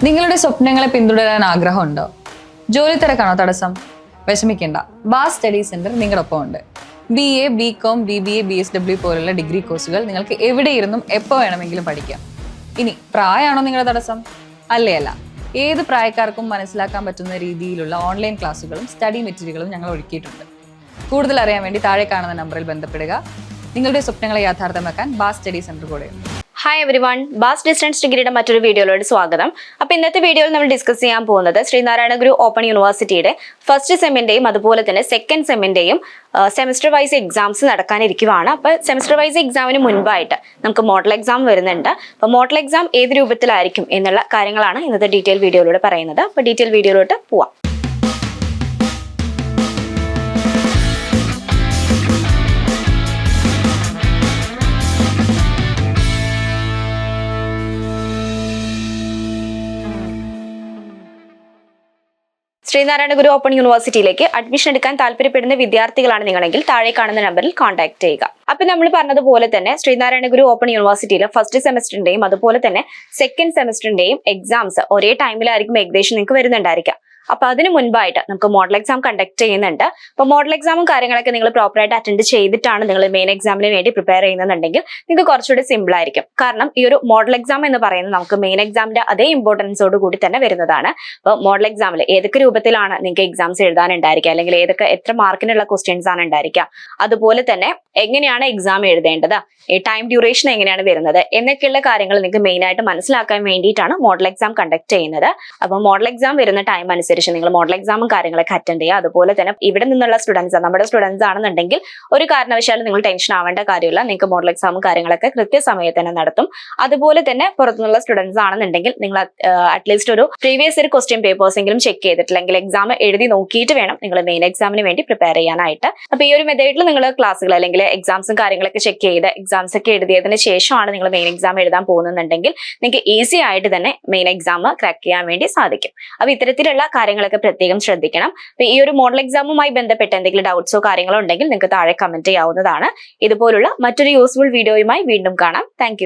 നിങ്ങളുടെ സ്വപ്നങ്ങളെ പിന്തുടരാൻ ആഗ്രഹമുണ്ടോ? ജോലി തിരക്കാണോ തടസ്സം? വിഷമിക്കേണ്ട, ബാസ് സ്റ്റഡി സെന്റർ നിങ്ങളൊപ്പം ഉണ്ട്. BA, BCom, BBA, BSW പോലുള്ള ഡിഗ്രി കോഴ്സുകൾ നിങ്ങൾക്ക് എവിടെയിരുന്നും എപ്പോൾ വേണമെങ്കിലും പഠിക്കാം. ഇനി പ്രായമാണോ നിങ്ങളുടെ തടസ്സം? അല്ല. ഏത് പ്രായക്കാർക്കും മനസ്സിലാക്കാൻ പറ്റുന്ന രീതിയിലുള്ള ഓൺലൈൻ ക്ലാസ്സുകളും സ്റ്റഡി മെറ്റീരിയലുകളും ഞങ്ങൾ ഒരുക്കിയിട്ടുണ്ട്. കൂടുതൽ അറിയാൻ വേണ്ടി താഴെ കാണുന്ന നമ്പറിൽ ബന്ധപ്പെടുക. നിങ്ങളുടെ സ്വപ്നങ്ങളെ യാഥാർത്ഥ്യമാക്കാൻ ബാസ് സ്റ്റഡി സെന്റർ കൂടെയുണ്ട്. ഹായ് എവരിവൺ, ബാസ് ഡിസ്റ്റൻസ് ഡിഗ്രിയുടെ മറ്റൊരു വീഡിയോയിലോട് സ്വാഗതം. അപ്പോൾ ഇന്നത്തെ വീഡിയോയിൽ നമ്മൾ ഡിസ്കസ് ചെയ്യാൻ പോകുന്നത് ശ്രീനാരായണ ഗുരു ഓപ്പൺ യൂണിവേഴ്സിറ്റിയുടെ ഫസ്റ്റ് സെമ്മിന്റെയും അതുപോലെ തന്നെ സെക്കൻഡ് സെമ്മിന്റെയും സെമിസ്റ്റർ വൈസ് എക്സാംസ് നടക്കാനിരിക്കുവാണ്. അപ്പോൾ സെമിസ്റ്റർ വൈസ് എക്സാമിന് മുൻപായിട്ട് നമുക്ക് മോഡൽ എക്സാം വരുന്നുണ്ട്. അപ്പോൾ മോഡൽ എക്സാം ഏത് രൂപത്തിലായിരിക്കും എന്നുള്ള കാര്യങ്ങളാണ് ഇന്നത്തെ ഡീറ്റെയിൽ വീഡിയോയിലൂടെ പറയുന്നത്. അപ്പോൾ ഡീറ്റെയിൽ വീഡിയോയിലോട്ട് പോവാം. ശ്രീനാരായണ ഗുരു ഓപ്പൺ യൂണിവേഴ്സിറ്റിയിലേക്ക് അഡ്മിഷൻ എടുക്കാൻ താല്പര്യപ്പെടുന്ന വിദ്യാർത്ഥികളാണ് നിങ്ങളെങ്കിൽ താഴെ കാണുന്ന നമ്പറിൽ കോൺടാക്ട് ചെയ്യുക. അപ്പൊ നമ്മൾ പറഞ്ഞതുപോലെ തന്നെ ശ്രീനാരായണ ഗുരു ഓപ്പൺ യൂണിവേഴ്സിറ്റിയിലെ ഫസ്റ്റ് സെമസ്റ്ററിന്റെയും അതുപോലെ തന്നെ സെക്കൻഡ് സെമസ്റ്ററിന്റെയും എക്സാംസ് ഒരേ ടൈമിലായിരിക്കും ഏകദേശം നിങ്ങൾക്ക് വരുന്നുണ്ടായിരിക്കാം. അപ്പൊ അതിന് മുൻപായിട്ട് നമുക്ക് മോഡൽ എക്സാം കണ്ടക്ട് ചെയ്യുന്നുണ്ട്. അപ്പൊ മോഡൽ എക്സാമും കാര്യങ്ങളൊക്കെ നിങ്ങൾ പ്രോപ്പറായിട്ട് അറ്റൻഡ് ചെയ്തിട്ടാണ് നിങ്ങൾ മെയിൻ എക്സാമിന് വേണ്ടി പ്രിപ്പയർ ചെയ്യുന്നുണ്ടെങ്കിൽ നിങ്ങൾക്ക് കുറച്ചുകൂടി സിമ്പിൾ ആയിരിക്കും. കാരണം ഈ ഒരു മോഡൽ എക്സാം എന്ന് പറയുന്നത് നമുക്ക് മെയിൻ എക്സാമിന്റെ അതേ ഇമ്പോർട്ടൻസോട് കൂടി തന്നെ വരുന്നതാണ്. അപ്പോൾ മോഡൽ എക്സാമിൽ ഏതൊക്കെ രൂപത്തിലാണ് നിങ്ങൾക്ക് എക്സാംസ് എഴുതാനുണ്ടായിരിക്കുക, അല്ലെങ്കിൽ എത്ര മാർക്കിനുള്ള ക്വസ്റ്റ്യൻസ് ആണ് ഉണ്ടായിരിക്കുക, അതുപോലെ തന്നെ എങ്ങനെയാണ് എക്സാം എഴുതേണ്ടത്, ഈ ടൈം ഡ്യൂറേഷൻ എങ്ങനെയാണ് വരുന്നത് എന്നൊക്കെയുള്ള കാര്യങ്ങൾ നിങ്ങൾക്ക് മെയിൻ ആയിട്ട് മനസ്സിലാക്കാൻ വേണ്ടിയിട്ടാണ് മോഡൽ എക്സാം കണ്ടക്ട് ചെയ്യുന്നത്. അപ്പോൾ മോഡൽ എക്സാം വരുന്ന ടൈം അനുസരിച്ച് നിങ്ങൾ മോഡൽ എക്സാമും കാര്യങ്ങളൊക്കെ അറ്റൻഡ് ചെയ്യുക. അതുപോലെ തന്നെ ഇവിടെ നിന്നുള്ള നമ്മുടെ സ്റ്റുഡൻസ് ആണെന്നുണ്ടെങ്കിൽ ഒരു കാരണവശാലും നിങ്ങൾ ടെൻഷൻ ആവേണ്ട കാര്യമില്ല. നിങ്ങൾക്ക് മോഡൽ എക്സാമും കാര്യങ്ങളൊക്കെ കൃത്യസമയത്ത് തന്നെ നടത്തും. അതുപോലെ തന്നെ പുറത്തുനിന്നുള്ള സ്റ്റുഡൻസ് ആണെന്നുണ്ടെങ്കിൽ നിങ്ങൾ അറ്റ്ലീസ്റ്റ് ഒരു പ്രീവിയസ് ഒരു ക്വസ്റ്റ്യൻ പേപ്പേഴ്സ് എങ്കിലും ചെക്ക് ചെയ്തിട്ട് അല്ലെങ്കിൽ എക്സാം എഴുതി നോക്കിയിട്ട് വേണം നിങ്ങൾ മെയിൻ എക്സാമിന് വേണ്ടി പ്രിപ്പയർ ചെയ്യാനായിട്ട്. അപ്പൊ ഈ ഒരു മെത്തേഡിൽ നിങ്ങൾ ക്ലാസ്സുകൾ അല്ലെങ്കിൽ എക്സാംസും കാര്യങ്ങളൊക്കെ ചെക്ക് ചെയ്ത് എക്സാംസ് ഒക്കെ എഴുതിയതിന് ശേഷമാണ് നിങ്ങൾ മെയിൻ എക്സാം എഴുതാൻ പോകുന്നുണ്ടെങ്കിൽ നിങ്ങൾക്ക് ഈസി ആയിട്ട് തന്നെ മെയിൻ എക്സാം ക്രാക്ക് ചെയ്യാൻ വേണ്ടി സാധിക്കും. അപ്പൊ ഇത്തരത്തിലുള്ള കാര്യങ്ങളൊക്കെ പ്രത്യേകം ശ്രദ്ധിക്കണം. അപ്പൊ ഈ ഒരു മോഡൽ എക്സാമുമായി ബന്ധപ്പെട്ട് എന്തെങ്കിലും ഡൗട്ട്സോ കാര്യങ്ങളോ ഉണ്ടെങ്കിൽ നിങ്ങൾക്ക് താഴെ കമന്റ് ചെയ്യാവുന്നതാണ്. ഇതുപോലുള്ള മറ്റൊരു യൂസ്ഫുൾ വീഡിയോയുമായി വീണ്ടും കാണാം. താങ്ക്